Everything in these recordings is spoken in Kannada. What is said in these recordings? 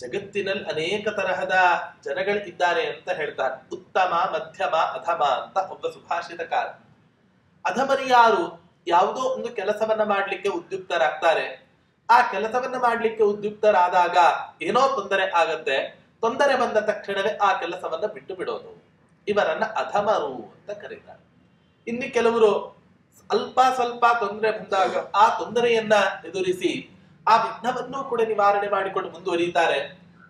ಜಗತ್ತಿನಲ್ಲಿ ಅನೇಕ ತರಹದ ಜನಗಳಿದ್ದಾರೆ ಅಂತ ಹೇಳ್ತಾರೆ. ಉತ್ತಮ, ಮಧ್ಯಮ, ಅಧಮ ಅಂತ ಒಬ್ಬ ಸುಭಾಷಿತಕಾರ. ಅಧಮರು ಯಾರು? ಯಾವುದೋ ಒಂದು ಕೆಲಸವನ್ನ ಮಾಡ್ಲಿಕ್ಕೆ ಉದ್ಯುಕ್ತರಾಗ್ತಾರೆ. ಆ ಕೆಲಸವನ್ನ ಮಾಡ್ಲಿಕ್ಕೆ ಉದ್ಯುಕ್ತರಾದಾಗ ಏನೋ ತೊಂದರೆ ಆಗತ್ತೆ. ತೊಂದರೆ ಬಂದ ತಕ್ಷಣವೇ ಆ ಕೆಲಸವನ್ನ ಬಿಟ್ಟು ಬಿಡೋದು. ಇವರನ್ನ ಅಧಮರು ಅಂತ ಕರೀತಾರೆ. ಇನ್ನು ಕೆಲವರು ಅಲ್ಪ ಸ್ವಲ್ಪ ತೊಂದರೆ ಬಂದಾಗ ಆ ತೊಂದರೆಯನ್ನ ಎದುರಿಸಿ ಆ ವಿಘ್ನವನ್ನು ಕೂಡ ನಿವಾರಣೆ ಮಾಡಿಕೊಂಡು ಮುಂದುವರಿಯುತ್ತಾರೆ.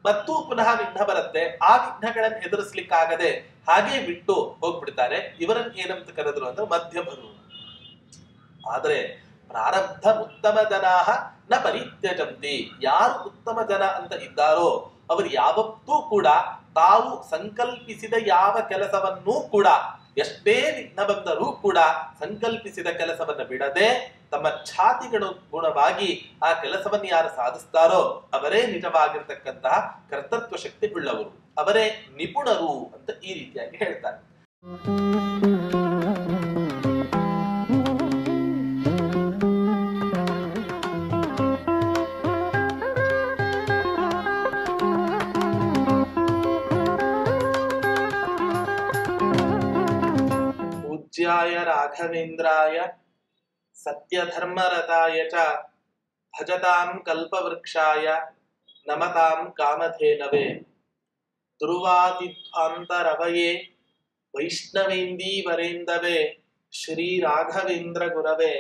ಮತ್ತೂ ಪುನಃ ವಿಘ್ನ ಬರುತ್ತೆ. ಆ ವಿಘ್ನಗಳನ್ನು ಎದುರಿಸ್ಲಿಕ್ಕಾಗದೆ ಹಾಗೆ ಬಿಟ್ಟು ಹೋಗ್ಬಿಡ್ತಾರೆ. ಇವರನ್ನು ಏನಂತ ಕರೆದ್ರು ಅಂದ್ರೆ ಮಧ್ಯಮರು. ಆದ್ರೆ ಪ್ರಾರಬ್ಧ ಉತ್ತಮ ಜನಾಹ ನ ಪರಿತ್ಯಜಂತಿ. ಯಾರು ಉತ್ತಮ ಜನ ಅಂತ ಇದ್ದಾರೋ ಅವರು ಯಾವತ್ತೂ ಕೂಡ ತಾವು ಸಂಕಲ್ಪಿಸಿದ ಯಾವ ಕೆಲಸವನ್ನೂ ಕೂಡ, ಎಷ್ಟೇ ವಿಘ್ನ ಬಂದರೂ ಕೂಡ ಸಂಕಲ್ಪಿಸಿದ ಕೆಲಸವನ್ನ ಬಿಡದೆ ತಮ್ಮ ಛಾತಿಗಳು ಗುಣವಾಗಿ ಆ ಕೆಲಸವನ್ನು ಯಾರು ಸಾಧಿಸ್ತಾರೋ ಅವರೇ ನಿಜವಾಗಿರ್ತಕ್ಕಂತಹ ಕರ್ತೃತ್ವ ಶಕ್ತಿ ಉಳ್ಳವರು, ಅವರೇ ನಿಪುಣರು ಅಂತ ಈ ರೀತಿಯಾಗಿ ಹೇಳ್ತಾರೆ. ಪೂಜ್ಯಾಯ ರಾಘವೇಂದ್ರಾಯ ಸತ್ಯಧರ್ಮರತಾಯ ಚ ಭಜತಾಂ ಕಲ್ಪವೃಕ್ಷಾಯ ನಮತಾಂ ಕಾಮಧೇನವೇ ಧ್ರುವಾದಿಧ್ವಾಂತರವಯೇ ವೈಷ್ಣವೇಂದೀವರೇಂದವೇ ಶ್ರೀ ರಾಘವೇಂದ್ರ ಗುರವೇ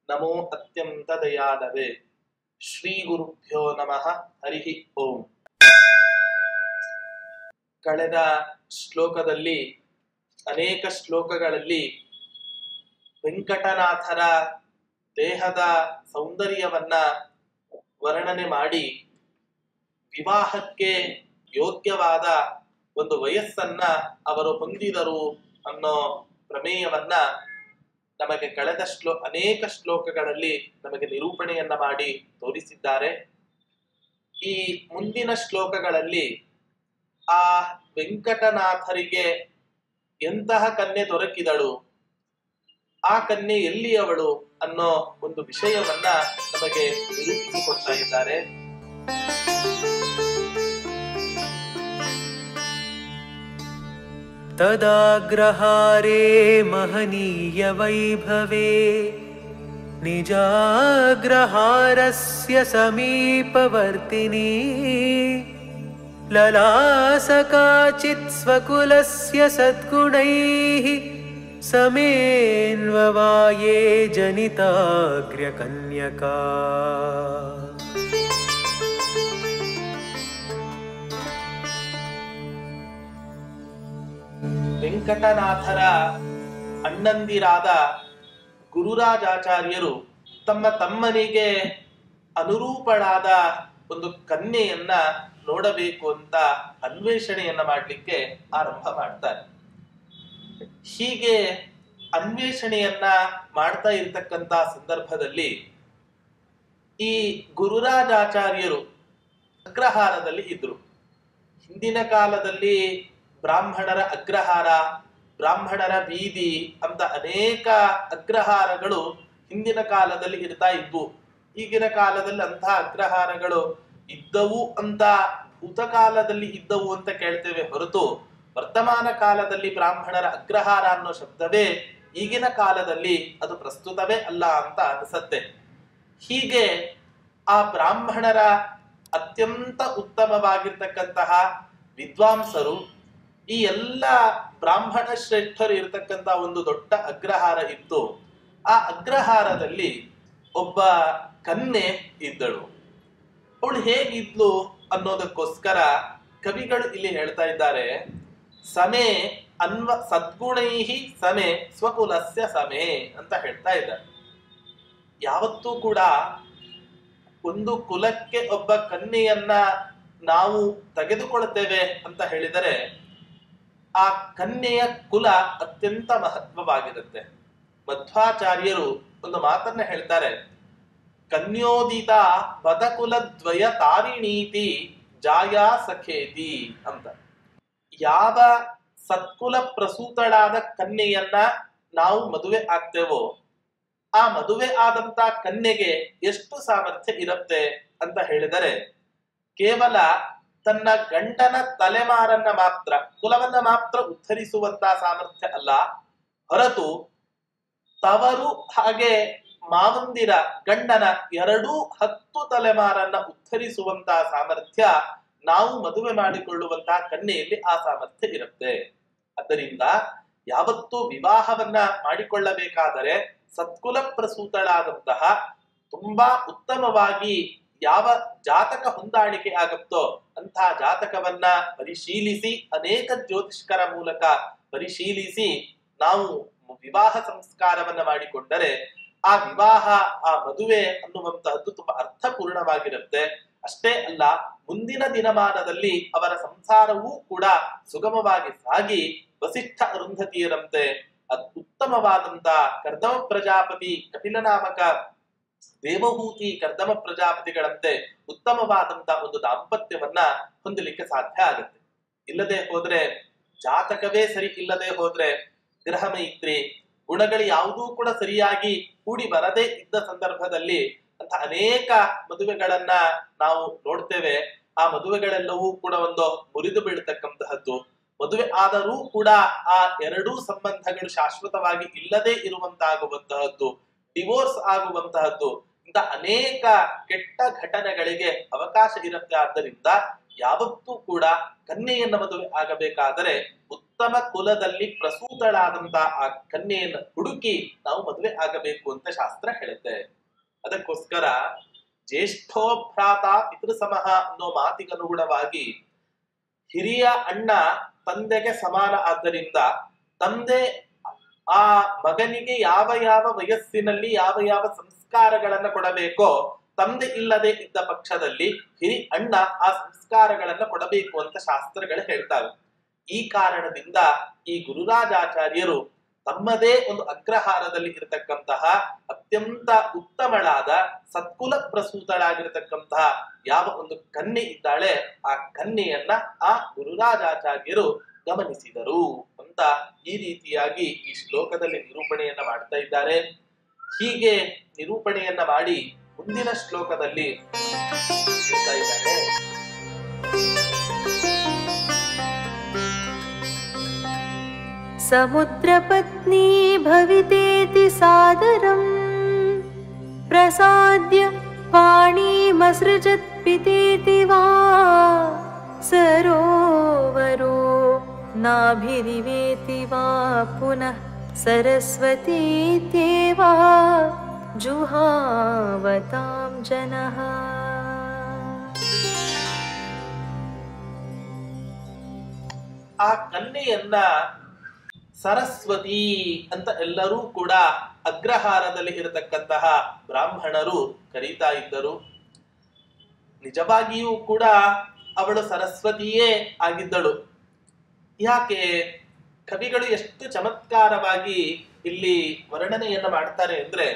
ನಮೋ ಅತ್ಯಂತ ದಯಾನವೇ. ಶ್ರೀ ಗುರುಭ್ಯೋ ನಮಃ. ಹರಿ ಓಂ. ಕಳೆದ ಶ್ಲೋಕದಲ್ಲಿ ಅನೇಕ ಶ್ಲೋಕಗಳಲ್ಲಿ ವೆಂಕಟನಾಥರ ದೇಹದ ಸೌಂದರ್ಯವನ್ನ ವರ್ಣನೆ ಮಾಡಿ ವಿವಾಹಕ್ಕೆ ಯೋಗ್ಯವಾದ ಒಂದು ವಯಸ್ಸನ್ನ ಅವರು ಹೊಂದಿದರು ಅನ್ನೋ ಪ್ರಮೇಯವನ್ನ ನಮಗೆ ಕಳೆದ ಅನೇಕ ಶ್ಲೋಕಗಳಲ್ಲಿ ನಮಗೆ ನಿರೂಪಣೆಯನ್ನ ಮಾಡಿ ತೋರಿಸಿದ್ದಾರೆ. ಈ ಮುಂದಿನ ಶ್ಲೋಕಗಳಲ್ಲಿ ಆ ವೆಂಕಟನಾಥರಿಗೆ ಎಂತಹ ಕನ್ಯೆ ದೊರಕಿದಳು, ಆ ಕನ್ಯೆ ಎಲ್ಲಿಯವಳು ಅನ್ನೋ ಒಂದು ವಿಷಯವನ್ನ ನಮಗೆ ನಿರೂಪಿಸಿಕೊಡ್ತಾ ಇದ್ದಾರೆ. ತದಾಗ್ರಹಾರೇ ಮಹನೀಯ ವೈಭವೇ ನಿಜಾಗ್ರಹಾರಸ್ಯ ಸಮೀಪವರ್ತಿನಿ ಲಲಾಸ ಕಾಚಿತ್ ಸ್ವಕುಲಸ್ಯ ಸದ್ಗುಣೈಃ ಸಮೇನ್ವವಾಯೇ ಜನಿತಾಗ್ರ್ಯ ಕನ್ಯಕಾ. ವೆಂಕಟನಾಥರ ಅಣ್ಣಂದಿರಾದ ಗುರುರಾಜಾಚಾರ್ಯರು ತಮ್ಮ ತಮ್ಮನಿಗೆ ಅನುರೂಪಳಾದ ಒಂದು ಕನ್ಯೆಯನ್ನ ನೋಡಬೇಕು ಅಂತ ಅನ್ವೇಷಣೆಯನ್ನ ಮಾಡಲಿಕ್ಕೆ ಆರಂಭ ಮಾಡ್ತಾರೆ. ಹೀಗೆ ಅನ್ವೇಷಣೆಯನ್ನ ಮಾಡ್ತಾ ಇರತಕ್ಕಂತ ಸಂದರ್ಭದಲ್ಲಿ ಈ ಗುರುರಾಜಾಚಾರ್ಯರು ಅಗ್ರಹಾರದಲ್ಲಿ ಇದ್ರು. ಹಿಂದಿನ ಕಾಲದಲ್ಲಿ ಬ್ರಾಹ್ಮಣರ ಅಗ್ರಹಾರ, ಬ್ರಾಹ್ಮಣರ ಬೀದಿ ಅಂತ ಅನೇಕ ಅಗ್ರಹಾರಗಳು ಹಿಂದಿನ ಕಾಲದಲ್ಲಿ ಇರ್ತಾ ಇದ್ವು. ಈಗಿನ ಕಾಲದಲ್ಲಿ ಅಂತಹ ಅಗ್ರಹಾರಗಳು ಇದ್ದವು ಅಂತ ಭೂತಕಾಲದಲ್ಲಿ ಇದ್ದವು ಅಂತ ಕೇಳ್ತೇವೆ ಹೊರತು ವರ್ತಮಾನ ಕಾಲದಲ್ಲಿ ಬ್ರಾಹ್ಮಣರ ಅಗ್ರಹಾರ ಅನ್ನೋ ಶಬ್ದವೇ ಈಗಿನ ಕಾಲದಲ್ಲಿ ಅದು ಪ್ರಸ್ತುತವೇ ಅಲ್ಲ ಅಂತ ಅನಿಸತ್ತೆ. ಹೀಗೆ ಆ ಬ್ರಾಹ್ಮಣರ ಅತ್ಯಂತ ಉತ್ತಮವಾಗಿರ್ತಕ್ಕಂತಹ ವಿದ್ವಾಂಸರು, ಈ ಎಲ್ಲ ಬ್ರಾಹ್ಮಣ ಶ್ರೇಷ್ಠರು ಇರತಕ್ಕಂತ ಒಂದು ದೊಡ್ಡ ಅಗ್ರಹಾರ ಇತ್ತು. ಆ ಅಗ್ರಹಾರದಲ್ಲಿ ಒಬ್ಬ ಕನ್ಯೆ ಇದ್ದಳು. ಅವಳು ಹೇಗಿದ್ಲು ಅನ್ನೋದಕ್ಕೋಸ್ಕರ ಕವಿಗಳು ಇಲ್ಲಿ ಹೇಳ್ತಾ ಇದ್ದಾರೆ, ಸಮೇ ಸದ್ಗುಣೈಹಿ ಸಮೇ ಸ್ವಕುಲಸ್ಯ ಸಮೇ ಅಂತ ಹೇಳ್ತಾ ಇದ್ದಾರೆ. ಯಾವತ್ತೂ ಕೂಡ ಒಂದು ಕುಲಕ್ಕೆ ಒಬ್ಬ ಕನ್ಯೆಯನ್ನ ನಾವು ತೆಗೆದುಕೊಳ್ತೇವೆ ಅಂತ ಹೇಳಿದರೆ ಆ ಕನ್ಯೆಯ ಕುಲ ಅತ್ಯಂತ ಮಹತ್ವವಾಗಿರುತ್ತೆ. ಮಧ್ವಾಚಾರ್ಯರು ಒಂದು ಮಾತನ್ನ ಹೇಳ್ತಾರೆ, ಕನ್ಯೋದಿತ ಬದಕುಲದ್ವಯ ತಾರಿಣೀತಿ ಜಾಯಾ ಸಖೇತಿ ಅಂತ. ಯಾವ ಸತ್ಕುಲ ಪ್ರಸೂತಳಾದ ಕನ್ಯೆಯನ್ನ ನಾವು ಮದುವೆ ಆಗ್ತೇವೋ ಆ ಮದುವೆ ಆದಂತ ಕನ್ಯೆಗೆ ಎಷ್ಟು ಸಾಮರ್ಥ್ಯ ಇರುತ್ತೆ ಅಂತ ಹೇಳಿದರೆ ಕೇವಲ ತನ್ನ ಗಂಡನ ತಲೆಮಾರನ್ನ ಮಾತ್ರ, ಕುಲವನ್ನ ಮಾತ್ರ ಉದ್ಧರಿಸುವಂತ ಸಾಮರ್ಥ್ಯ ಅಲ್ಲ, ಹೊರತು ತವರು ಹಾಗೆ ಮಾವಂದಿರ ಗಂಡನ 10 ತಲೆಮಾರನ್ನ ಉದ್ಧರಿಸುವಂತ ಸಾಮರ್ಥ್ಯ ನಾವು ಮದುವೆ ಮಾಡಿಕೊಳ್ಳುವಂತಹ ಕನ್ಯೆಯಲ್ಲಿ ಆ ಸಾಮರ್ಥ್ಯ ಇರುತ್ತೆ. ಆದ್ದರಿಂದ ಯಾವತ್ತೂ ವಿವಾಹವನ್ನ ಮಾಡಿಕೊಳ್ಳಬೇಕಾದರೆ ಸತ್ಕುಲ ಪ್ರಸೂತಳಾದಂತಹ ತುಂಬಾ ಉತ್ತಮವಾಗಿ ಯಾವ ಜಾತಕ ಹೊಂದಾಣಿಕೆ ಆಗುತ್ತೋ ಅಂತಹ ಜಾತಕವನ್ನ ಪರಿಶೀಲಿಸಿ, ಅನೇಕ ಜ್ಯೋತಿಷ್ಕರ ಮೂಲಕ ಪರಿಶೀಲಿಸಿ ನಾವು ವಿವಾಹ ಸಂಸ್ಕಾರವನ್ನ ಮಾಡಿಕೊಂಡರೆ ಆ ವಿವಾಹ, ಆ ಮದುವೆ ಅನ್ನುವಂತಹದ್ದು ತುಂಬಾ ಅರ್ಥಪೂರ್ಣವಾಗಿರುತ್ತೆ. ಅಷ್ಟೇ ಅಲ್ಲ, ಮುಂದಿನ ದಿನಮಾನದಲ್ಲಿ ಅವರ ಸಂಸಾರವೂ ಕೂಡ ಸುಗಮವಾಗಿ ಸಾಗಿ ವಸಿಷ್ಠ ಅರುಂಧತಿಯರಂತೆ ಉತ್ತಮವಾದಂತ ಕರ್ದಮ ಪ್ರಜಾಪತಿ, ಕಪಿಲನಾಮಕ ದೇವಹೂತಿ ಕರ್ದಮ ಪ್ರಜಾಪತಿಗಳಂತೆ ಉತ್ತಮವಾದಂತ ಒಂದು ದಾಂಪತ್ಯವನ್ನ ಹೊಂದಲಿಕ್ಕೆ ಸಾಧ್ಯ ಆಗುತ್ತೆ. ಇಲ್ಲದೆ ಹೋದ್ರೆ, ಜಾತಕವೇ ಸರಿ ಇಲ್ಲದೆ ಹೋದ್ರೆ, ಗ್ರಹ ಮೈತ್ರಿ ಗುಣಗಳು ಯಾವುದೂ ಕೂಡ ಸರಿಯಾಗಿ ಕೂಡಿ ಬರದೇ ಇದ್ದ ಸಂದರ್ಭದಲ್ಲಿ ಅಂತ ಅನೇಕ ಮದುವೆಗಳನ್ನ ನಾವು ನೋಡ್ತೇವೆ. ಆ ಮದುವೆಗಳೆಲ್ಲವೂ ಕೂಡ ಒಂದು ಮುರಿದು ಬೀಳ್ತಕ್ಕಂತಹದ್ದು. ಮದುವೆ ಆದರೂ ಕೂಡ ಆ 2 ಸಂಬಂಧಗಳು ಶಾಶ್ವತವಾಗಿ ಇಲ್ಲದೆ ಇರುವಂತಾಗುವಂತಹದ್ದು, ಡಿವೋರ್ಸ್ ಆಗುವಂತಹದ್ದು, ಇಂಥ ಅನೇಕ ಕೆಟ್ಟ ಘಟನೆಗಳಿಗೆ ಅವಕಾಶ ಇರುತ್ತೆ. ಆದ್ದರಿಂದ ಯಾವತ್ತೂ ಕೂಡ ಕನ್ಯೆಯನ್ನ ಮದುವೆ ಆಗಬೇಕಾದರೆ ಉತ್ತಮ ಕುಲದಲ್ಲಿ ಪ್ರಸೂತಳಾದಂತ ಆ ಕನ್ಯೆಯನ್ನು ಹುಡುಕಿ ನಾವು ಮದುವೆ ಆಗಬೇಕು ಅಂತ ಶಾಸ್ತ್ರ ಹೇಳುತ್ತೆ. ಅದಕ್ಕೋಸ್ಕರ ಜ್ಯೇಷ್ಠೋಭ್ರಾತ ಪಿತೃಸಮಃ ಅನ್ನೋ ಮಾತಿಗನುಗುಣವಾಗಿ ಹಿರಿಯ ಅಣ್ಣ ತಂದೆಗೆ ಸಮಾನ. ಆದ್ದರಿಂದ ತಂದೆ ಆ ಮಗನಿಗೆ ಯಾವ ಯಾವ ವಯಸ್ಸಿನಲ್ಲಿ ಯಾವ ಯಾವ ಸಂಸ್ಕಾರಗಳನ್ನ ಕೊಡಬೇಕೋ, ತಂದೆ ಇಲ್ಲದೆ ಇದ್ದ ಪಕ್ಷದಲ್ಲಿ ಹಿರಿ ಅಣ್ಣ ಆ ಸಂಸ್ಕಾರಗಳನ್ನ ಕೊಡಬೇಕು ಅಂತ ಶಾಸ್ತ್ರಗಳು ಹೇಳ್ತಾವೆ. ಈ ಕಾರಣದಿಂದ ಈ ಗುರುರಾಜಾಚಾರ್ಯರು ತಮ್ಮದೇ ಒಂದು ಅಗ್ರಹಾರದಲ್ಲಿ ಇರತಕ್ಕಂತಹ ಅತ್ಯಂತ ಉತ್ತಮಳಾದ ಸತ್ಕುಲ ಪ್ರಸೂತಳಾಗಿರತಕ್ಕಂತಹ ಯಾವ ಒಂದು ಕನ್ಯೆ ಇದ್ದಾಳೆ, ಆ ಕನ್ಯೆಯನ್ನ ಆ ಗುರುರಾಜಾಚಾರ್ಯರು ಗಮನಿಸಿದರು ಅಂತ ಈ ರೀತಿಯಾಗಿ ಈ ಶ್ಲೋಕದಲ್ಲಿ ನಿರೂಪಣೆಯನ್ನ ಮಾಡ್ತಾ ಇದ್ದಾರೆ. ಹೀಗೆ ನಿರೂಪಣೆಯನ್ನ ಮಾಡಿ ಮುಂದಿನ ಶ್ಲೋಕದಲ್ಲಿ ಹೇಳ್ತಾ ಇದ್ದಾರೆ, ಸಮುದ್ರಪತ್ನಿ ಭವಿತೇತಿ ಸಾದರಂ ಪ್ರಸಾದ್ಯ ಪಾಣಿಮಸೃಜತ್ ಪಿತೇತಿ ವಾ ಸರೋವರೋ ನಾಭಿರಿವೇತಿ ವಾ ಪುನಃ ಸರಸ್ವತೀತ್ಯೇವ ಜುಹಾವತಾಂ ಜನಃ. ಆ ಕನ್ಯೆಯನ್ನ ಸರಸ್ವತಿ ಅಂತ ಎಲ್ಲರೂ ಕೂಡ ಅಗ್ರಹಾರದಲ್ಲಿ ಇರತಕ್ಕಂತಹ ಬ್ರಾಹ್ಮಣರು ಕರೀತಾ ಇದ್ದರು. ನಿಜವಾಗಿಯೂ ಕೂಡ ಅವಳು ಸರಸ್ವತಿಯೇ ಆಗಿದ್ದಳು. ಯಾಕೆ? ಕವಿಗಳು ಎಷ್ಟು ಚಮತ್ಕಾರವಾಗಿ ಇಲ್ಲಿ ವರ್ಣನೆಯನ್ನ ಮಾಡ್ತಾರೆ ಅಂದ್ರೆ,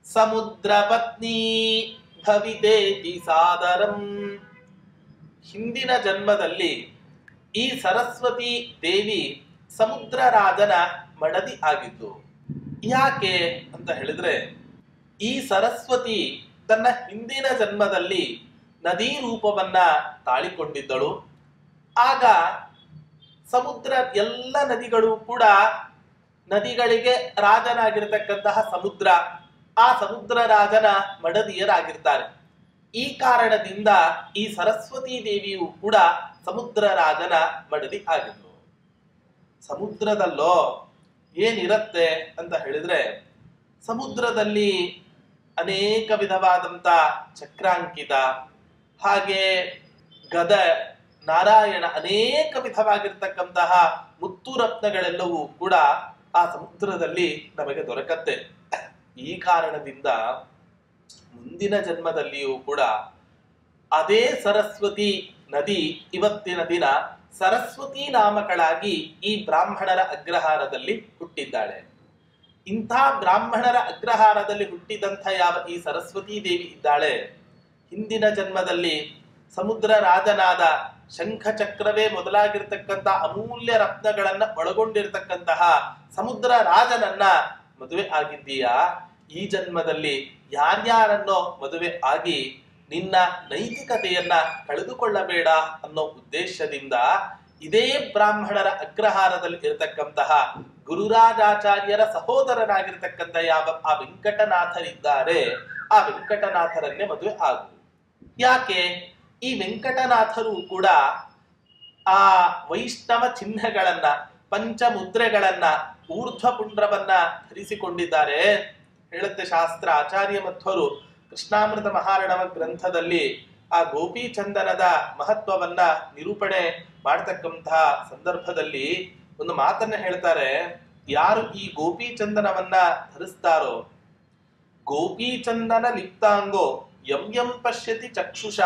ಸಮುದ್ರ ಪತ್ನಿ ಭವಿತೇತಿ ಸಾದರಂ. ಹಿಂದಿನ ಜನ್ಮದಲ್ಲಿ ಈ ಸರಸ್ವತಿ ದೇವಿ ಸಮುದ್ರ ರಾಜನ ಮಡದಿ ಆಗಿದ್ದು. ಯಾಕೆ ಅಂತ ಹೇಳಿದ್ರೆ, ಈ ಸರಸ್ವತಿ ತನ್ನ ಹಿಂದಿನ ಜನ್ಮದಲ್ಲಿ ನದಿ ರೂಪವನ್ನ ತಾಳಿಕೊಂಡಿದ್ದಳು. ಆಗ ಸಮುದ್ರ ಎಲ್ಲ ನದಿಗಳು ಕೂಡ ನದಿಗಳಿಗೆ ರಾಜನಾಗಿರತಕ್ಕಂತಹ ಸಮುದ್ರ, ಆ ಸಮುದ್ರ ರಾಜನ ಮಡದಿಯರಾಗಿರ್ತಾರೆ. ಈ ಕಾರಣದಿಂದ ಈ ಸರಸ್ವತಿ ದೇವಿಯು ಕೂಡ ಸಮುದ್ರ ರಾಜನ ಮಡದಿ ಆಗಿದ್ಲು. ಸಮುದ್ರದಲ್ಲೋ ಏನಿರತ್ತೆ ಅಂತ ಹೇಳಿದ್ರೆ, ಸಮುದ್ರದಲ್ಲಿ ಅನೇಕ ವಿಧವಾದಂತ ಚಕ್ರಾಂಕಿತ, ಹಾಗೆ ಗದ, ನಾರಾಯಣ, ಅನೇಕ ವಿಧವಾಗಿರ್ತಕ್ಕಂತಹ ಮುತ್ತು ರತ್ನಗಳೆಲ್ಲವೂ ಕೂಡ ಆ ಸಮುದ್ರದಲ್ಲಿ ನಮಗೆ ದೊರಕತ್ತೆ. ಈ ಕಾರಣದಿಂದ ಮುಂದಿನ ಜನ್ಮದಲ್ಲಿಯೂ ಕೂಡ ಅದೇ ಸರಸ್ವತಿ ನದಿ ಇವತ್ತಿನ ದಿನ ಸರಸ್ವತಿ ನಾಮಕಳಾಗಿ ಈ ಬ್ರಾಹ್ಮಣರ ಅಗ್ರಹಾರದಲ್ಲಿ ಹುಟ್ಟಿದ್ದಾಳೆ. ಇಂಥ ಬ್ರಾಹ್ಮಣರ ಅಗ್ರಹಾರದಲ್ಲಿ ಹುಟ್ಟಿದಂಥ ಯಾವ ಈ ಸರಸ್ವತಿ ದೇವಿ ಇದ್ದಾಳೆ, ಹಿಂದಿನ ಜನ್ಮದಲ್ಲಿ ಸಮುದ್ರ ರಾಜನಾದ ಶಂಖ ಚಕ್ರವೇ ಮೊದಲಾಗಿರ್ತಕ್ಕಂಥ ಅಮೂಲ್ಯ ರತ್ನಗಳನ್ನ ಒಳಗೊಂಡಿರ್ತಕ್ಕಂತಹ ಸಮುದ್ರ ರಾಜನನ್ನ ಮದುವೆ ಆಗಿದ್ದೀಯಾ? ಈ ಜನ್ಮದಲ್ಲಿ ಯಾರ್ಯಾರನ್ನೋ ಮದುವೆ ಆಗಿ ನಿನ್ನ ನೈತಿಕತೆಯನ್ನ ಕಳೆದುಕೊಳ್ಳಬೇಡ ಅನ್ನೋ ಉದ್ದೇಶದಿಂದ ಇದೇ ಬ್ರಾಹ್ಮಣರ ಅಗ್ರಹಾರದಲ್ಲಿ ಇರತಕ್ಕಂತಹ ಗುರುರಾಜಾಚಾರ್ಯರ ಸಹೋದರನಾಗಿರ್ತಕ್ಕಂಥ ಯಾವ ಆ ವೆಂಕಟನಾಥರಿದ್ದಾರೆ, ಆ ವೆಂಕಟನಾಥರನ್ನೇ ಮದುವೆ ಆಗು. ಯಾಕೆ? ಈ ವೆಂಕಟನಾಥರು ಕೂಡ ಆ ವೈಷ್ಣವ ಚಿಹ್ನೆಗಳನ್ನ, ಪಂಚಮುದ್ರೆಗಳನ್ನ, ಊರ್ಧ್ವಪುಂಡ್ರವನ್ನ ಧರಿಸಿಕೊಂಡಿದ್ದಾರೆ. ಹೇಳುತ್ತೆ ಶಾಸ್ತ್ರ. ಆಚಾರ್ಯ ಮಧ್ವರು ಕೃಷ್ಣಾಮೃತ ಮಹಾರಣವ ಗ್ರಂಥದಲ್ಲಿ ಆ ಗೋಪೀಚಂದನದ ಮಹತ್ವವನ್ನ ನಿರೂಪಣೆ ಮಾಡತಕ್ಕಂತಹ ಸಂದರ್ಭದಲ್ಲಿ ಒಂದು ಮಾತನ್ನ ಹೇಳ್ತಾರೆ. ಯಾರು ಈ ಗೋಪೀಚಂದನವನ್ನ ಧರಿಸ್ತಾರೋ, ಗೋಪೀಚಂದನ ಲಿಪ್ತಾಂಗೋ ಯಂ ಯಂ ಪಶ್ಯತಿ ಚಕ್ಷುಷ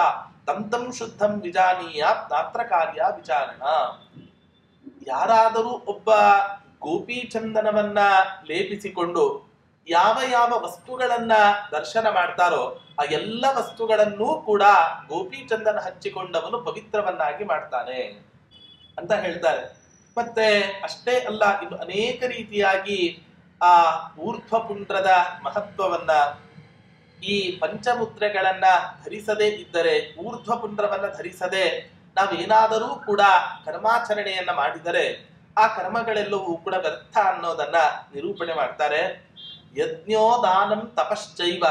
ತಂ ತಂ ಶುದ್ಧಂ ವಿಜಾನೀಯ ನಾತ್ರ ಕಾರ್ಯ ವಿಚಾರಣ. ಯಾರಾದರೂ ಒಬ್ಬ ಗೋಪೀಚಂದನವನ್ನ ಲೇಪಿಸಿಕೊಂಡು ಯಾವ ಯಾವ ವಸ್ತುಗಳನ್ನ ದರ್ಶನ ಮಾಡ್ತಾರೋ ಆ ಎಲ್ಲ ವಸ್ತುಗಳನ್ನೂ ಕೂಡ ಗೋಪೀಚಂದನ ಹಚ್ಚಿಕೊಂಡವನು ಪವಿತ್ರವನ್ನಾಗಿ ಮಾಡ್ತಾನೆ ಅಂತ ಹೇಳ್ತಾರೆ. ಮತ್ತೆ ಅಷ್ಟೇ ಅಲ್ಲ, ಇನ್ನು ಅನೇಕ ರೀತಿಯಾಗಿ ಆ ಊರ್ಧ್ವಪುಂಡ್ರದ ಮಹತ್ವವನ್ನ, ಈ ಪಂಚಮುದ್ರೆಗಳನ್ನ ಧರಿಸದೇ ಇದ್ದರೆ, ಊರ್ಧ್ವಪುಂಡ್ರವನ್ನ ಧರಿಸದೆ ನಾವೇನಾದರೂ ಕೂಡ ಕರ್ಮಾಚರಣೆಯನ್ನ ಮಾಡಿದರೆ ಆ ಕರ್ಮಗಳೆಲ್ಲವೂ ಕೂಡ ವ್ಯರ್ಥ ಅನ್ನೋದನ್ನ ನಿರೂಪಣೆ ಮಾಡ್ತಾರೆ. ಯಜ್ಞೋ ದಾನಂ ತಪಶ್ಚೈವ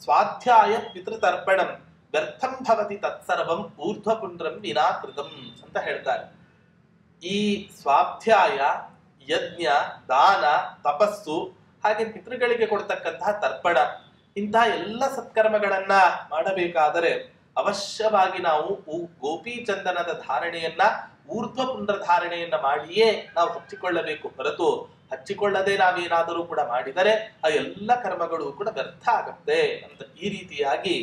ಸ್ವಾಧ್ಯಾಯ ಪಿತೃತರ್ಪಣಂ ವ್ಯರ್ಥಂ ಭವತಿ ತತ್ಸರ್ವಂ ಊರ್ಧ್ವಪುಂಡ್ರಂ ವಿನಾಕೃತಂ ಅಂತ ಹೇಳ್ತಾರೆ. ಈ ಸ್ವಾಧ್ಯಾಯ, ಯಜ್ಞ, ದಾನ, ತಪಸ್ಸು, ಹಾಗೆ ಪಿತೃಗಳಿಗೆ ಕೊಡ್ತಕ್ಕಂತಹ ತರ್ಪಣ, ಇಂತಹ ಎಲ್ಲ ಸತ್ಕರ್ಮಗಳನ್ನ ಮಾಡಬೇಕಾದರೆ ಅವಶ್ಯವಾಗಿ ನಾವು ಗೋಪೀಚಂದನದ ಧಾರಣೆಯನ್ನ, ಊರ್ಧ್ವಪುಂಡ್ರ ಧಾರಣೆಯನ್ನ ಮಾಡಿಯೇ ನಾವು ಹಚ್ಚಿಕೊಳ್ಳಬೇಕು. ಹೊರತು ಹಚ್ಚಿಕೊಳ್ಳದೆ ನಾವೇನಾದರೂ ಕೂಡ ಮಾಡಿದರೆ ಆ ಎಲ್ಲ ಕರ್ಮಗಳು ಕೂಡ ವ್ಯರ್ಥ ಆಗತ್ತೆ ಅಂತ ಈ ರೀತಿಯಾಗಿ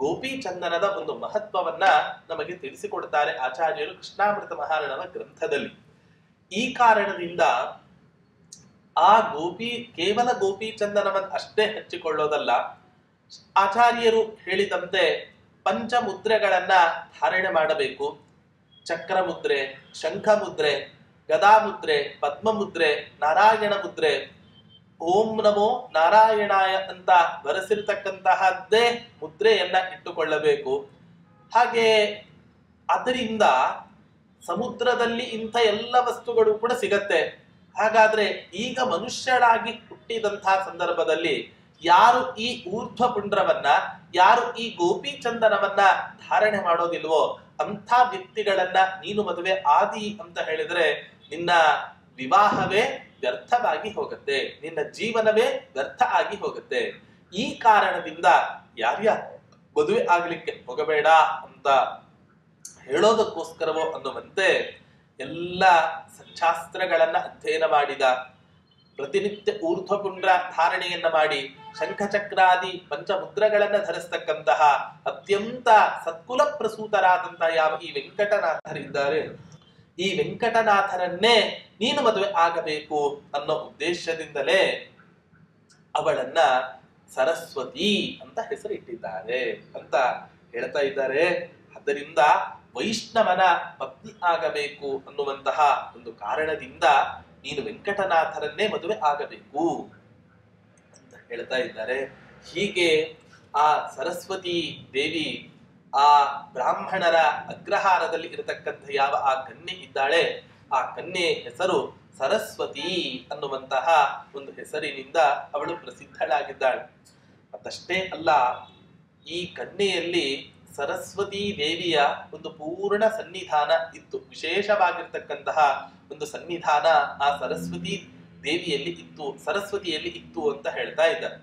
ಗೋಪೀಚಂದನದ ಒಂದು ಮಹತ್ವವನ್ನ ನಮಗೆ ತಿಳಿಸಿಕೊಡ್ತಾರೆ ಆಚಾರ್ಯರು ಕೃಷ್ಣಾಮೃತ ಮಹಾರಣವ ಗ್ರಂಥದಲ್ಲಿ. ಈ ಕಾರಣದಿಂದ ಆ ಕೇವಲ ಗೋಪೀಚಂದನವನ್ನು ಅಷ್ಟೇ ಹಚ್ಚಿಕೊಳ್ಳೋದಲ್ಲ, ಆಚಾರ್ಯರು ಹೇಳಿದಂತೆ ಪಂಚಮುದ್ರೆಗಳನ್ನ ಧಾರಣೆ ಮಾಡಬೇಕು. ಚಕ್ರ ಮುದ್ರೆ, ಶಂಖ ಮುದ್ರೆ, ಗದಾಮುದ್ರೆ, ಪದ್ಮಮುದ್ರೆ, ನಾರಾಯಣ ಮುದ್ರೆ, ಓಂ ನಮೋ ನಾರಾಯಣಾಯ ಅಂತ ಬರೆಸಿರ್ತಕ್ಕಂತಹದ್ದೇ ಮುದ್ರೆಯನ್ನ ಇಟ್ಟುಕೊಳ್ಳಬೇಕು. ಹಾಗೆ ಅದರಿಂದ ಸಮುದ್ರದಲ್ಲಿ ಇಂಥ ಎಲ್ಲ ವಸ್ತುಗಳು ಕೂಡ ಸಿಗತ್ತೆ. ಹಾಗಾದ್ರೆ ಈಗ ಮನುಷ್ಯರಾಗಿ ಹುಟ್ಟಿದಂತಹ ಸಂದರ್ಭದಲ್ಲಿ ಯಾರು ಈ ಊರ್ಧ್ವಪುಂಡ್ರವನ್ನ, ಯಾರು ಈ ಗೋಪೀಚಂದನವನ್ನ ಧಾರಣೆ ಮಾಡೋದಿಲ್ವೋ ಅಂಥ ವ್ಯಕ್ತಿಗಳನ್ನ ನೀನು ಮದುವೆ ಆದಿ ಅಂತ ಹೇಳಿದ್ರೆ ನಿನ್ನ ವಿವಾಹವೇ ವ್ಯರ್ಥವಾಗಿ ಹೋಗುತ್ತೆ, ನಿನ್ನ ಜೀವನವೇ ವ್ಯರ್ಥ ಆಗಿ ಹೋಗುತ್ತೆ. ಈ ಕಾರಣದಿಂದ ಯಾರ್ಯ ಮದುವೆ ಆಗ್ಲಿಕ್ಕೆ ಹೋಗಬೇಡ ಅಂತ ಹೇಳೋದಕ್ಕೋಸ್ಕರವೋ ಅನ್ನುವಂತೆ ಎಲ್ಲ ಸಚ್ಚಾಸ್ತ್ರಗಳನ್ನ ಅಧ್ಯಯನ ಮಾಡಿದ, ಪ್ರತಿನಿತ್ಯ ಊರ್ಧ್ವಪುಂಡ್ರ ಧಾರಣೆಯನ್ನ ಮಾಡಿ ಶಂಖಚಕ್ರಾದಿ ಪಂಚಮುದ್ರಗಳನ್ನ ಧರಿಸ್ತಕ್ಕಂತಹ ಅತ್ಯಂತ ಸತ್ಕುಲ ಪ್ರಸೂತರಾದಂತಹ ಯಾವ ಈ ವೆಂಕಟನಾಥರಿದ್ದಾರೆ, ಈ ವೆಂಕಟನಾಥರನ್ನೇ ನೀನು ಮದುವೆ ಆಗಬೇಕು ಅನ್ನೋ ಉದ್ದೇಶದಿಂದಲೇ ಅವಳನ್ನ ಸರಸ್ವತಿ ಅಂತ ಹೆಸರಿಟ್ಟಿದ್ದಾರೆ ಅಂತ ಹೇಳ್ತಾ ಇದ್ದಾರೆ. ಆದ್ದರಿಂದ ವೈಷ್ಣವನ ಪತ್ನಿ ಆಗಬೇಕು ಅನ್ನುವಂತಹ ಒಂದು ಕಾರಣದಿಂದ ನೀನು ವೆಂಕಟನಾಥರನ್ನೇ ಮದುವೆ ಆಗಬೇಕು ಅಂತ ಹೇಳ್ತಾ ಇದ್ದಾರೆ. ಹೀಗೆ ಆ ಸರಸ್ವತಿ ದೇವಿ ಆ ಬ್ರಾಹ್ಮಣರ ಅಗ್ರಹಾರದಲ್ಲಿ ಇರತಕ್ಕಂಥ ಯಾವ ಆ ಕನ್ಯೆ ಇದ್ದಾಳೆ, ಆ ಕನ್ಯೆ ಹೆಸರು ಸರಸ್ವತಿ ಅನ್ನುವಂತಹ ಒಂದು ಹೆಸರಿನಿಂದ ಅವಳು ಪ್ರಸಿದ್ಧಳಾಗಿದ್ದಾಳೆ. ಮತ್ತಷ್ಟೇ ಅಲ್ಲ, ಈ ಕನ್ಯೆಯಲ್ಲಿ ಸರಸ್ವತಿ ದೇವಿಯ ಒಂದು ಪೂರ್ಣ ಸನ್ನಿಧಾನ ಇತ್ತು. ವಿಶೇಷವಾಗಿರ್ತಕ್ಕಂತಹ ಒಂದು ಸನ್ನಿಧಾನ ಆ ಸರಸ್ವತಿ ದೇವಿಯಲ್ಲಿ ಇತ್ತು, ಸರಸ್ವತಿಯಲ್ಲಿ ಇತ್ತು ಅಂತ ಹೇಳ್ತಾ ಇದ್ದಾರೆ.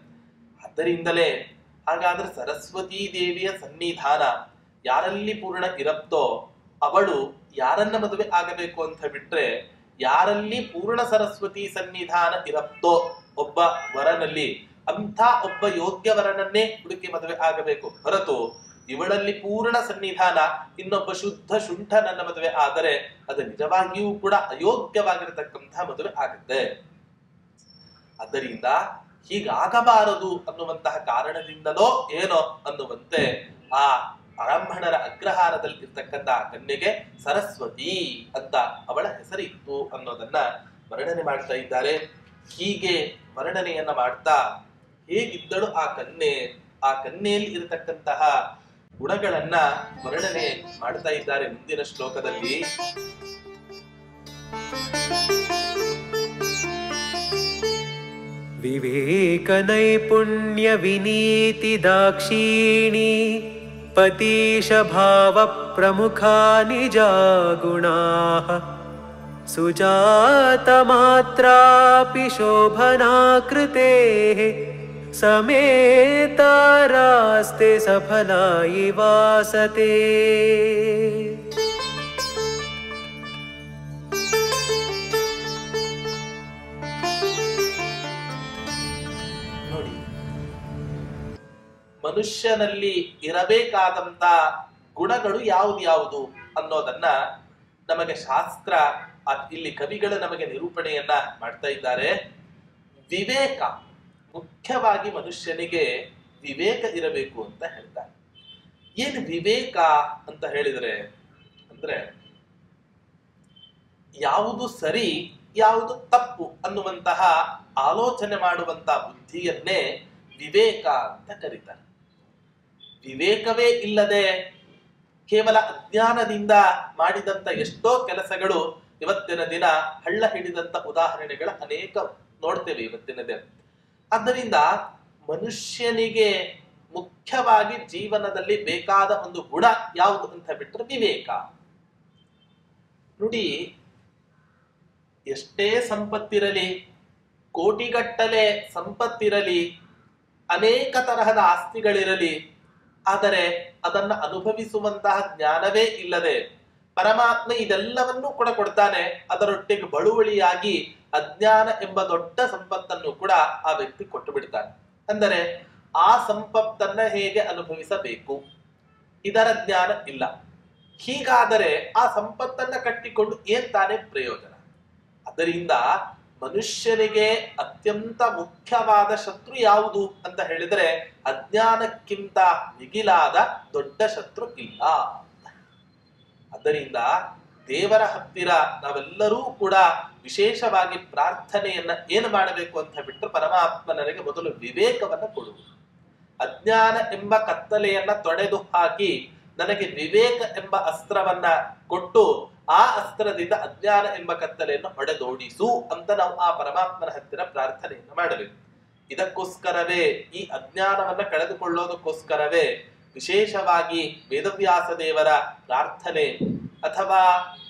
ಆದ್ದರಿಂದಲೇ ಹಾಗಾದ್ರೆ ಸರಸ್ವತಿ ದೇವಿಯ ಸನ್ನಿಧಾನ ಯಾರಲ್ಲಿ ಪೂರ್ಣ ಇರತ್ತೋ ಅವಳು ಯಾರನ್ನ ಮದುವೆ ಆಗಬೇಕು ಅಂತ ಬಿಟ್ರೆ, ಯಾರಲ್ಲಿ ಪೂರ್ಣ ಸರಸ್ವತಿ ಸನ್ನಿಧಾನ ಇರತ್ತೋ ಒಬ್ಬ ವರನಲ್ಲಿ ಅಂಥ ಒಬ್ಬ ಯೋಗ್ಯ ವರನನ್ನೇ ಹುಡುಕಿ ಮದುವೆ ಆಗಬೇಕು. ಹೊರತು ಇವಳಲ್ಲಿ ಪೂರ್ಣ ಸನ್ನಿಧಾನ ಇನ್ನೊಬ್ಬ ಶುದ್ಧ ಶುಂಠನನ್ನ ಮದುವೆ ಆದರೆ ಅದು ನಿಜವಾಗಿಯೂ ಕೂಡ ಅಯೋಗ್ಯವಾಗಿರತಕ್ಕಂತಹ ಮದುವೆ ಆಗುತ್ತೆ. ಆದ್ದರಿಂದ ಹೀಗಾಗಬಾರದು ಅನ್ನುವಂತಹ ಕಾರಣದಿಂದಲೋ ಏನೋ ಅನ್ನುವಂತೆ ಆ ಬ್ರಾಹ್ಮಣರ ಅಗ್ರಹಾರದಲ್ಲಿ ಇರ್ತಕ್ಕಂತಹ ಕನ್ಯೆಗೆ ಸರಸ್ವತಿ ಅಂತ ಅವಳ ಹೆಸರಿತ್ತು ಅನ್ನೋದನ್ನ ವರ್ಣನೆ ಮಾಡ್ತಾ ಇದ್ದಾರೆ. ಹೀಗೆ ವರ್ಣನೆಯನ್ನ ಮಾಡ್ತಾ ಹೇಗಿದ್ದಳು ಆ ಕನ್ಯೆ, ಆ ಕನ್ಯೆಯಲ್ಲಿ ಇರತಕ್ಕಂತಹ ಗುಣಗಳನ್ನ ವರ್ಣನೆ ಮಾಡ್ತಾ ಇದ್ದಾರೆ ಮುಂದಿನ ಶ್ಲೋಕದಲ್ಲಿ. ವಿವೇಕ ನೈಪುಣ್ಯ ವಿನೀತಿ ದಾಕ್ಷಿಣಿ ಪತೀಶ ಭಾವ ಪ್ರಮುಖಾನಿ ಜಾಗುಣಾಃ ಸುಜಾತ ಮಾತ್ರಾಪಿ ಶೋಭನಾಕೃತೇಃ ಸಮೇತಾರಾಸ್ತೆ ಸಫಲಾ ಇವಾಸತೆ. ನೋಡಿ, ಮನುಷ್ಯನಲ್ಲಿ ಇರಬೇಕಾದಂತ ಗುಣಗಳು ಯಾವುದು ಅನ್ನೋದನ್ನ ನಮಗೆ ಶಾಸ್ತ್ರ ಇಲ್ಲಿ ಕವಿಗಳು ನಮಗೆ ನಿರೂಪಣೆಯನ್ನ ಮಾಡ್ತಾ ಇದ್ದಾರೆ. ವಿವೇಕ, ಮುಖ್ಯವಾಗಿ ಮನುಷ್ಯನಿಗೆ ವಿವೇಕ ಇರಬೇಕು ಅಂತ ಹೇಳ್ತಾರೆ. ಏನು ವಿವೇಕ ಅಂತ ಹೇಳಿದ್ರೆ ಅಂದ್ರೆ ಯಾವುದು ಸರಿ ಯಾವುದು ತಪ್ಪು ಅನ್ನುವಂತಹ ಆಲೋಚನೆ ಮಾಡುವಂತಹ ಬುದ್ಧಿಯನ್ನೇ ವಿವೇಕ ಅಂತ ಕರೀತಾರೆ. ವಿವೇಕವೇ ಇಲ್ಲದೆ ಕೇವಲ ಅಜ್ಞಾನದಿಂದ ಮಾಡಿದಂತ ಎಷ್ಟೋ ಕೆಲಸಗಳು ಇವತ್ತಿನ ದಿನ ಹಳ್ಳ ಹಿಡಿದಂತ ಉದಾಹರಣೆಗಳ ಅನೇಕ ನೋಡ್ತೇವೆ ಇವತ್ತಿನ ದಿನ. ಆದ್ದರಿಂದ ಮನುಷ್ಯನಿಗೆ ಮುಖ್ಯವಾಗಿ ಜೀವನದಲ್ಲಿ ಬೇಕಾದ ಒಂದು ಗುಣ ಯಾವುದು ಅಂತ ಬಿಟ್ಟರೆ ವಿವೇಕ. ನೋಡಿ, ಎಷ್ಟೇ ಸಂಪತ್ತಿರಲಿ, ಕೋಟಿಗಟ್ಟಲೆ ಸಂಪತ್ತಿರಲಿ, ಅನೇಕ ತರಹದ ಆಸ್ತಿಗಳಿರಲಿ, ಆದರೆ ಅದನ್ನ ಅನುಭವಿಸುವಂತಹ ಜ್ಞಾನವೇ ಇಲ್ಲದೆ ಪರಮಾತ್ಮ ಇದೆಲ್ಲವನ್ನೂ ಕೂಡ ಕೊಡ್ತಾನೆ. ಅದರೊಟ್ಟಿಗೆ ಬಳುವಳಿಯಾಗಿ ಅಜ್ಞಾನ ಎಂಬ ದೊಡ್ಡ ಸಂಪತ್ತನ್ನು ಕೂಡ ಆ ವ್ಯಕ್ತಿ ಕೊಟ್ಟು ಬಿಡ್ತಾನೆ. ಅಂದರೆ ಆ ಸಂಪತ್ತನ್ನ ಹೇಗೆ ಅನುಭವಿಸಬೇಕು ಇದರ ಜ್ಞಾನ ಇಲ್ಲ. ಹೀಗಾದರೆ ಆ ಸಂಪತ್ತನ್ನ ಕಟ್ಟಿಕೊಂಡು ಏನ್ ತಾನೇ ಪ್ರಯೋಜನ? ಅದರಿಂದ ಮನುಷ್ಯನಿಗೆ ಅತ್ಯಂತ ಮುಖ್ಯವಾದ ಶತ್ರು ಯಾವುದು ಅಂತ ಹೇಳಿದ್ರೆ ಅಜ್ಞಾನಕ್ಕಿಂತ ಮಿಗಿಲಾದ ದೊಡ್ಡ ಶತ್ರು ಇಲ್ಲ. ಆದ್ದರಿಂದ ದೇವರ ಹತ್ತಿರ ನಾವೆಲ್ಲರೂ ಕೂಡ ವಿಶೇಷವಾಗಿ ಪ್ರಾರ್ಥನೆಯನ್ನ ಏನು ಮಾಡಬೇಕು ಅಂತ ಬಿಟ್ಟರೆ ಪರಮಾತ್ಮ ನನಗೆ ಮೊದಲು ವಿವೇಕವನ್ನ ಕೊಡು, ಅಜ್ಞಾನ ಎಂಬ ಕತ್ತಲೆಯನ್ನ ತೊಡೆದು ಹಾಕಿ ನನಗೆ ವಿವೇಕ ಎಂಬ ಅಸ್ತ್ರವನ್ನ ಕೊಟ್ಟು ಆ ಅಸ್ತ್ರದಿಂದ ಅಜ್ಞಾನ ಎಂಬ ಕತ್ತಲೆಯನ್ನು ಹೊಡೆದೋಡಿಸು ಅಂತ ನಾವು ಆ ಪರಮಾತ್ಮನ ಹತ್ತಿರ ಪ್ರಾರ್ಥನೆಯನ್ನು ಮಾಡಬೇಕು. ಇದಕ್ಕೋಸ್ಕರವೇ, ಈ ಅಜ್ಞಾನವನ್ನ ಕಳೆದುಕೊಳ್ಳೋದಕ್ಕೋಸ್ಕರವೇ ವಿಶೇಷವಾಗಿ ವೇದವ್ಯಾಸ ದೇವರ ಪ್ರಾರ್ಥನೆ ಅಥವಾ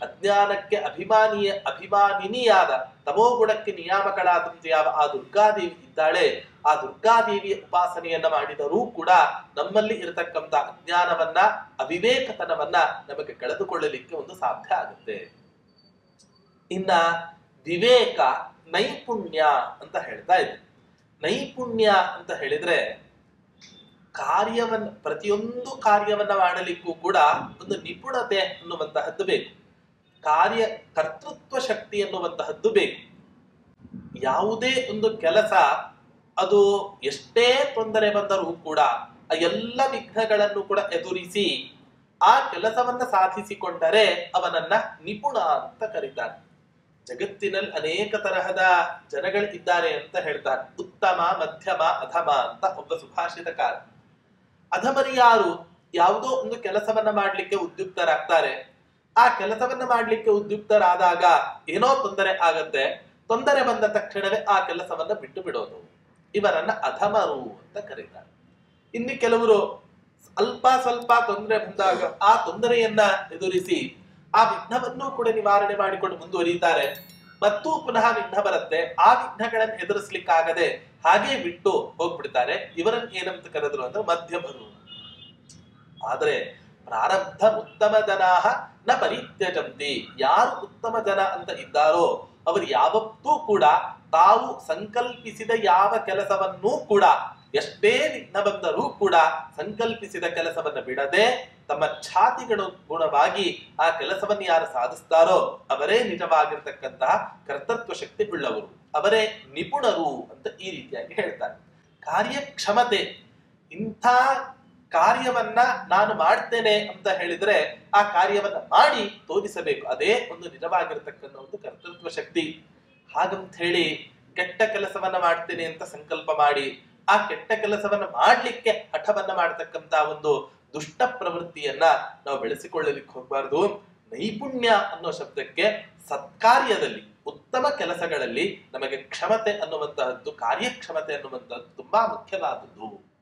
ಅಜ್ಞಾನಕ್ಕೆ ಅಭಿಮಾನಿನಿಯಾದ ತಮೋಗುಣಕ್ಕೆ ನಿಯಾಮಕಳಾದಂತೆ ಯಾವ ಆ ದುರ್ಗಾದೇವಿ ಇದ್ದಾಳೆ, ಆ ದುರ್ಗಾದೇವಿಯ ಉಪಾಸನೆಯನ್ನ ಮಾಡಿದರೂ ಕೂಡ ನಮ್ಮಲ್ಲಿ ಇರತಕ್ಕಂತ ಅಜ್ಞಾನವನ್ನ, ಅವಿವೇಕತನವನ್ನ ನಮಗೆ ಕಳೆದುಕೊಳ್ಳಲಿಕ್ಕೆ ಒಂದು ಸಾಧ್ಯ ಆಗುತ್ತೆ. ಇನ್ನ ವಿವೇಕ ನೈಪುಣ್ಯ ಅಂತ ಹೇಳ್ತಾ ಇದೆ. ನೈಪುಣ್ಯ ಅಂತ ಹೇಳಿದ್ರೆ ಪ್ರತಿಯೊಂದು ಕಾರ್ಯವನ್ನ ಮಾಡಲಿಕ್ಕೂ ಕೂಡ ಒಂದು ನಿಪುಣತೆ ಅನ್ನುವಂತಹದ್ದು ಬೇಕು, ಕರ್ತೃತ್ವ ಶಕ್ತಿ ಅನ್ನುವಂತಹದ್ದು ಬೇಕು. ಯಾವುದೇ ಒಂದು ಕೆಲಸ ಅದು ಎಷ್ಟೇ ತೊಂದರೆ ಬಂದರೂ ಕೂಡ ಆ ಎಲ್ಲ ವಿಘ್ನಗಳನ್ನು ಕೂಡ ಎದುರಿಸಿ ಆ ಕೆಲಸವನ್ನ ಸಾಧಿಸಿಕೊಂಡರೆ ಅವನನ್ನ ನಿಪುಣ ಅಂತ ಕರೀತಾರೆ. ಜಗತ್ತಿನಲ್ಲಿ ಅನೇಕ ತರಹದ ಜನಗಳಿದ್ದಾರೆ ಅಂತ ಹೇಳ್ತಾರೆ. ಉತ್ತಮ, ಮಧ್ಯಮ, ಅಧಮ ಅಂತ ಒಬ್ಬ ಸುಭಾಷಿತಕಾರ. ಅಧಮರಿ ಯಾರು? ಯಾವುದೋ ಒಂದು ಕೆಲಸವನ್ನ ಮಾಡ್ಲಿಕ್ಕೆ ಉದ್ಯುಕ್ತರಾಗ್ತಾರೆ. ಆ ಕೆಲಸವನ್ನ ಮಾಡ್ಲಿಕ್ಕೆ ಉದ್ಯುಕ್ತರಾದಾಗ ಏನೋ ತೊಂದರೆ ಆಗತ್ತೆ. ತೊಂದರೆ ಬಂದ ತಕ್ಷಣವೇ ಆ ಕೆಲಸವನ್ನ ಬಿಟ್ಟು ಬಿಡೋದು, ಇವರನ್ನ ಅಧಮರು ಅಂತ ಕರೀತಾರೆ. ಇನ್ನು ಕೆಲವರು ಅಲ್ಪ ಸ್ವಲ್ಪ ತೊಂದರೆ ಬಂದಾಗ ಆ ತೊಂದರೆಯನ್ನ ಎದುರಿಸಿ ಆ ವಿಘ್ನವನ್ನು ಕೂಡ ನಿವಾರಣೆ ಮಾಡಿಕೊಂಡು ಮುಂದುವರಿಯುತ್ತಾರೆ. ಮತ್ತೂ ಪುನಃ ವಿಘ್ನ ಬರುತ್ತೆ, ಆ ವಿಘ್ನಗಳನ್ನು ಎದುರಿಸ್ಲಿಕ್ಕಾಗದೆ ಹಾಗೆ ಬಿಟ್ಟು ಹೋಗ್ಬಿಡ್ತಾರೆ. ಇವರನ್ನು ಏನಂತ ಕರೆದ್ರು ಅಂದ್ರೆ ಮಧ್ಯಮರು. ಆದ್ರೆ ಪ್ರಾರಬ್ಧ ಉತ್ತಮ ಜನಾಹ ನ ಪರಿತ್ಯಜಂತಿ. ಯಾರು ಉತ್ತಮ ಜನ ಅಂತ ಇದ್ದಾರೋ ಅವರು ಯಾವತ್ತೂ ಕೂಡ ತಾವು ಸಂಕಲ್ಪಿಸಿದ ಯಾವ ಕೆಲಸವನ್ನೂ ಕೂಡ, ಎಷ್ಟೇ ವಿಘ್ನ ಬಂದರೂ ಕೂಡ ಸಂಕಲ್ಪಿಸಿದ ಕೆಲಸವನ್ನ ಬಿಡದೆ ತಮ್ಮ ಛಾತಿಗನುಗುಣವಾಗಿ ಆ ಕೆಲಸವನ್ನು ಯಾರು ಸಾಧಿಸ್ತಾರೋ ಅವರೇ ನಿಜವಾಗಿರ್ತಕ್ಕಂತಹ ಕರ್ತೃತ್ವ ಶಕ್ತಿ ಉಳ್ಳವರು, ಅವರೇ ನಿಪುಣರು ಅಂತ ಈ ರೀತಿಯಾಗಿ ಹೇಳ್ತಾರೆ. ಕಾರ್ಯಕ್ಷಮತೆ, ಇಂಥ ಕಾರ್ಯವನ್ನ ನಾನು ಮಾಡ್ತೇನೆ ಅಂತ ಹೇಳಿದ್ರೆ ಆ ಕಾರ್ಯವನ್ನ ಮಾಡಿ ತೋರಿಸಬೇಕು, ಅದೇ ಒಂದು ನಿಜವಾಗಿರ್ತಕ್ಕಂಥ ಒಂದು ಕರ್ತೃತ್ವ ಶಕ್ತಿ. ಹಾಗಂತ ಹೇಳಿ ಕೆಟ್ಟ ಕೆಲಸವನ್ನ ಮಾಡ್ತೇನೆ ಅಂತ ಸಂಕಲ್ಪ ಮಾಡಿ ಆ ಕೆಟ್ಟ ಕೆಲಸವನ್ನ ಮಾಡ್ಲಿಕ್ಕೆ ಹಠವನ್ನ ಮಾಡತಕ್ಕಂತ ಒಂದು ದುಷ್ಟ ಪ್ರವೃತ್ತಿಯನ್ನ ನಾವು ಬೆಳೆಸಿಕೊಳ್ಳಲಿಕ್ಕೆ ಹೋಗಬಾರ್ದು. ನೈಪುಣ್ಯ ಅನ್ನೋ ಶಬ್ದಕ್ಕೆ ಸತ್ಕಾರ್ಯದಲ್ಲಿ, ಉತ್ತಮ ಕೆಲಸಗಳಲ್ಲಿ ನಮಗೆ ಕ್ಷಮತೆ ಅನ್ನುವಂತಹದ್ದು, ಕಾರ್ಯಕ್ಷಮತೆ ಅನ್ನುವಂತಹದ್ದು ತುಂಬಾ ಮುಖ್ಯವಾದದ್ದು.